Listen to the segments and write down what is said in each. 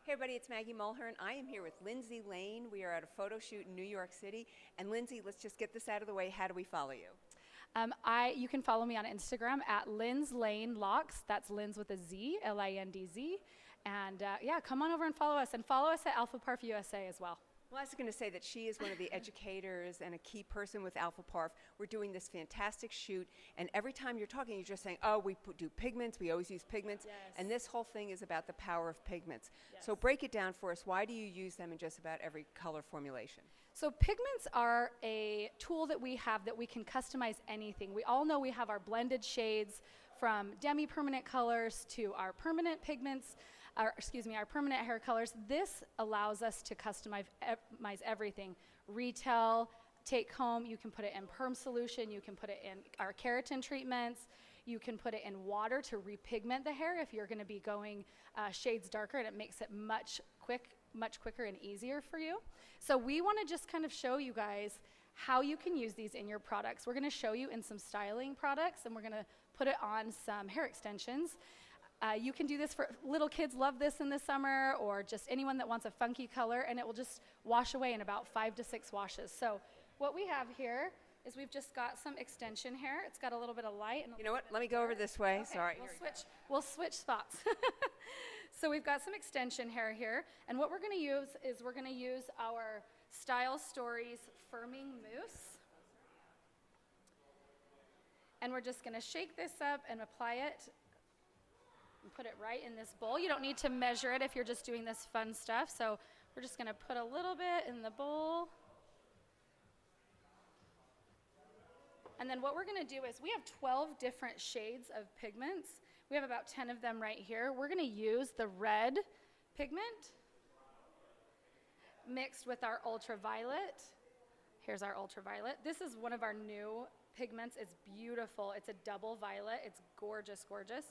Hey everybody, it's Maggie Mulhern. I am here with Lindsay Lane. We are at a photo shoot in New York City. And Lindsay, let's just get this out of the way. How do we follow you? You can follow me on Instagram at Lindsay Lane Locks. That's Linz with a Z, L-I-N-D-Z. And yeah, come on over and follow us. And follow us at Alfaparf USA as well. Well, I was going to say that she is one of the educators and a key person with Alfaparf. We're doing this fantastic shoot, and every time you're talking, you're just saying, oh, we do pigments, we always use pigments, Yes. and this whole thing is about the power of pigments. Yes. So break it down for us. Why do you use them in just about every color formulation? So pigments are a tool that we have that we can customize anything. We all know we have our blended shades from demi-permanent colors to our permanent pigments, our permanent hair colors. This allows us to customize everything. Retail, take home, you can put it in perm solution, you can put it in our keratin treatments, you can put it in water to repigment the hair if you're gonna be going shades darker, and it makes it much quicker and easier for you. So we wanna just kind of show you guys how you can use these in your products. We're gonna show you in some styling products, and we're gonna put it on some hair extensions. You can do this for little kids, love this in the summer, or just anyone that wants a funky color, and it will just wash away in about 5 to 6 washes. So what we have here is we've just got some extension hair. It's got a little bit of light. And You know what? Let me go over this way. Okay, Sorry. we'll switch spots. So we've got some extension hair here, and what we're gonna use is we're gonna use our Style Stories Firming Mousse. And we're just gonna shake this up and apply it and put it right in this bowl. You don't need to measure it if you're just doing this fun stuff. So we're just gonna put a little bit in the bowl. And then what we're gonna do is we have 12 different shades of pigments. We have about 10 of them right here. We're gonna use the red pigment mixed with our ultraviolet. Here's our ultraviolet. This is one of our new pigments. It's beautiful. It's a double violet. It's gorgeous, gorgeous.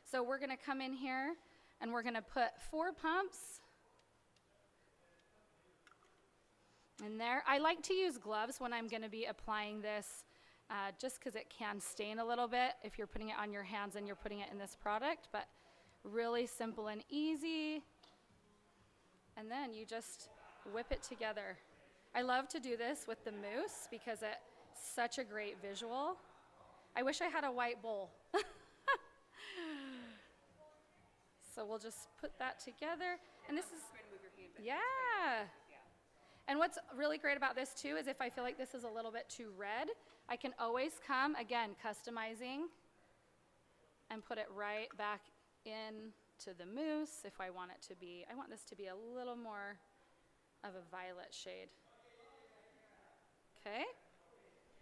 So we're gonna come in here and we're gonna put 4 pumps in there. I like to use gloves when I'm gonna be applying this just because it can stain a little bit if you're putting it on your hands and you're putting it in this product, but really simple and easy. And then you just whip it together. I love to do this with the mousse because it's such a great visual. I wish I had a white bowl. So we'll just put that together. And this is, yeah. And what's really great about this too is if I feel like this is a little bit too red, I can always come, again, customizing and put it right back in to the mousse if I want it to be, I want this to be a little more of a violet shade. Okay?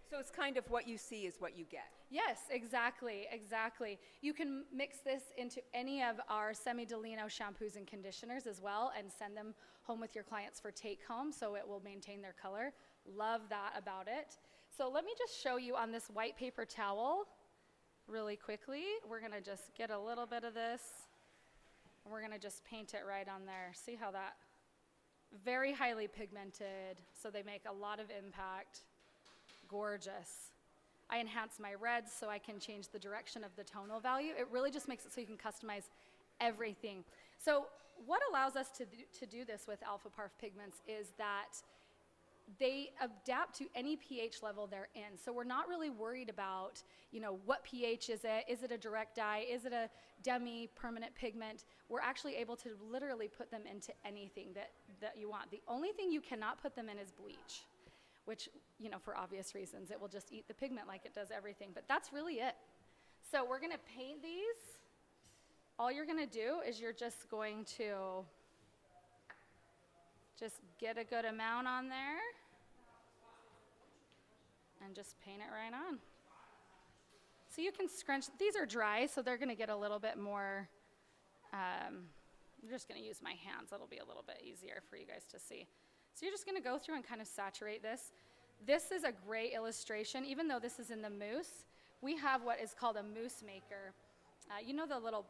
So it's kind of what you see is what you get. Yes, exactly, exactly. You can mix this into any of our semi-delino shampoos and conditioners as well and send them home with your clients for take home so it will maintain their color. Love that about it. So let me just show you on this white paper towel really quickly. We're gonna just get a little bit of this. And we're gonna just paint it right on there. See how that, very highly pigmented, so they make a lot of impact. Gorgeous. I enhance my reds so I can change the direction of the tonal value. It really just makes it so you can customize everything. So what allows us to do this with Alfaparf pigments is that they adapt to any pH level they're in. So we're not really worried about, what pH is it? Is it a direct dye? Is it a demi-permanent pigment? We're actually able to literally put them into anything that you want. The only thing you cannot put them in is bleach, which, for obvious reasons, it will just eat the pigment like it does everything, but that's really it. So we're gonna paint these. All you're gonna do is you're just going to just get a good amount on there and just paint it right on. So you can scrunch, these are dry, so they're gonna get a little bit more, I'm just gonna use my hands. That'll be a little bit easier for you guys to see. So you're just gonna go through and kind of saturate this. This is a great illustration. Even though this is in the mousse, we have what is called a Mousse Maker. You know the little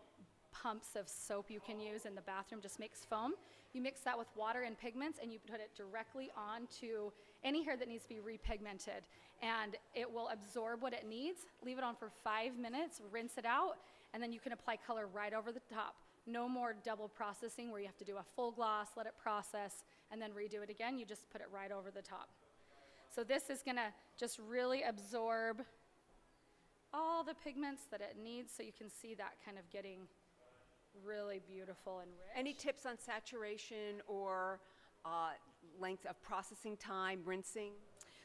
pumps of soap you can use in the bathroom, just makes foam? You mix that with water and pigments and you put it directly onto any hair that needs to be repigmented. And it will absorb what it needs, leave it on for 5 minutes, rinse it out, and then you can apply color right over the top. No more double processing where you have to do a full gloss, let it process, and then redo it again. You just put it right over the top. So this is gonna just really absorb all the pigments that it needs, so you can see that kind of getting really beautiful and rich. Any tips on saturation or length of processing time, rinsing?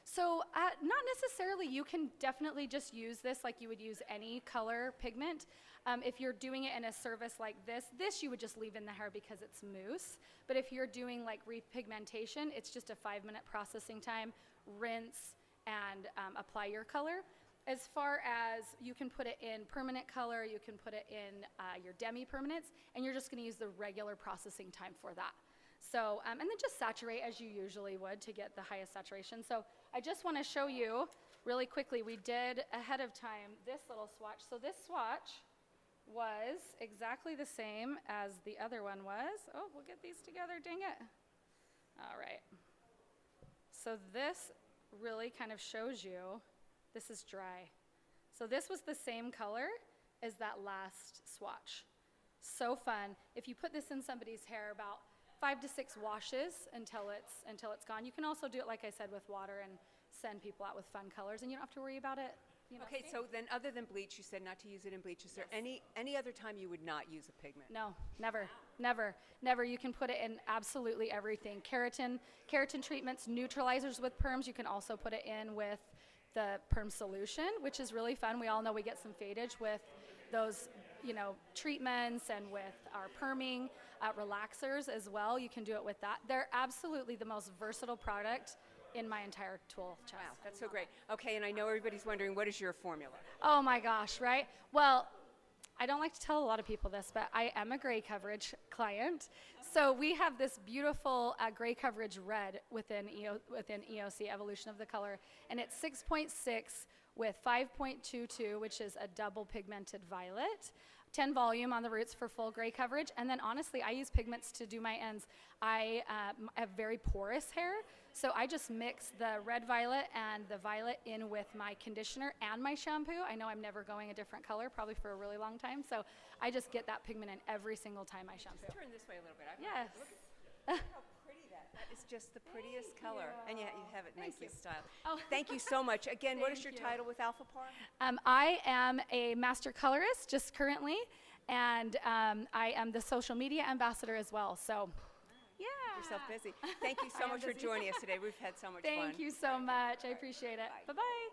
So not necessarily. You can definitely just use this like you would use any color pigment. If you're doing it in a service like this you would just leave in the hair because it's mousse. But if you're doing like repigmentation, it's just a 5-minute processing time, rinse, and apply your color. As far as you can put it in permanent color, you can put it in your demi-permanents, and you're just going to use the regular processing time for that. So, and then just saturate as you usually would to get the highest saturation. So I just want to show you really quickly, we did ahead of time this little swatch. So this swatch was exactly the same as the other one was. Oh, we'll get these together, dang it. All right. So this really kind of shows you, this is dry. So this was the same color as that last swatch. So fun. If you put this in somebody's hair, about 5 to 6 washes until it's gone. You can also do it, like I said, with water and send people out with fun colors, and you don't have to worry about it. You know, Okay, so then other than bleach, you said not to use it in bleach. Is there any other time you would not use a pigment? No, never, never, never. You can put it in absolutely everything. Keratin treatments, neutralizers with perms. You can also put it in with the perm solution, which is really fun. We all know we get some fadage with those, you know, treatments and with our perming relaxers as well. You can do it with that. They're absolutely the most versatile product in my entire tool chest. Wow, that's so great. Okay, and I know everybody's wondering, what is your formula? Oh my gosh, right? Well, I don't like to tell a lot of people this, but I am a gray coverage client. So we have this beautiful gray coverage red within EOC, Evolution of the Color, and it's 6.6 with 5.22, which is a double pigmented violet. 10 volume on the roots for full gray coverage. And then honestly, I use pigments to do my ends. I have very porous hair, so I just mix the red violet and the violet in with my conditioner and my shampoo. I know I'm never going a different color, probably for a really long time, so I just get that pigment in every single time I shampoo. Just turn this way a little bit. Yes. Look how pretty that is. Just the prettiest color. And yet you have it nicely styled. Oh. Thank you so much. Again, what is your Thank you. title with Alfaparf? I am a master colorist just currently, and I am the social media ambassador as well. So, yeah. Yourself busy. Thank you so I am much for busy. joining us today. We've had so much fun. Thank you so much. I appreciate it. Bye-bye.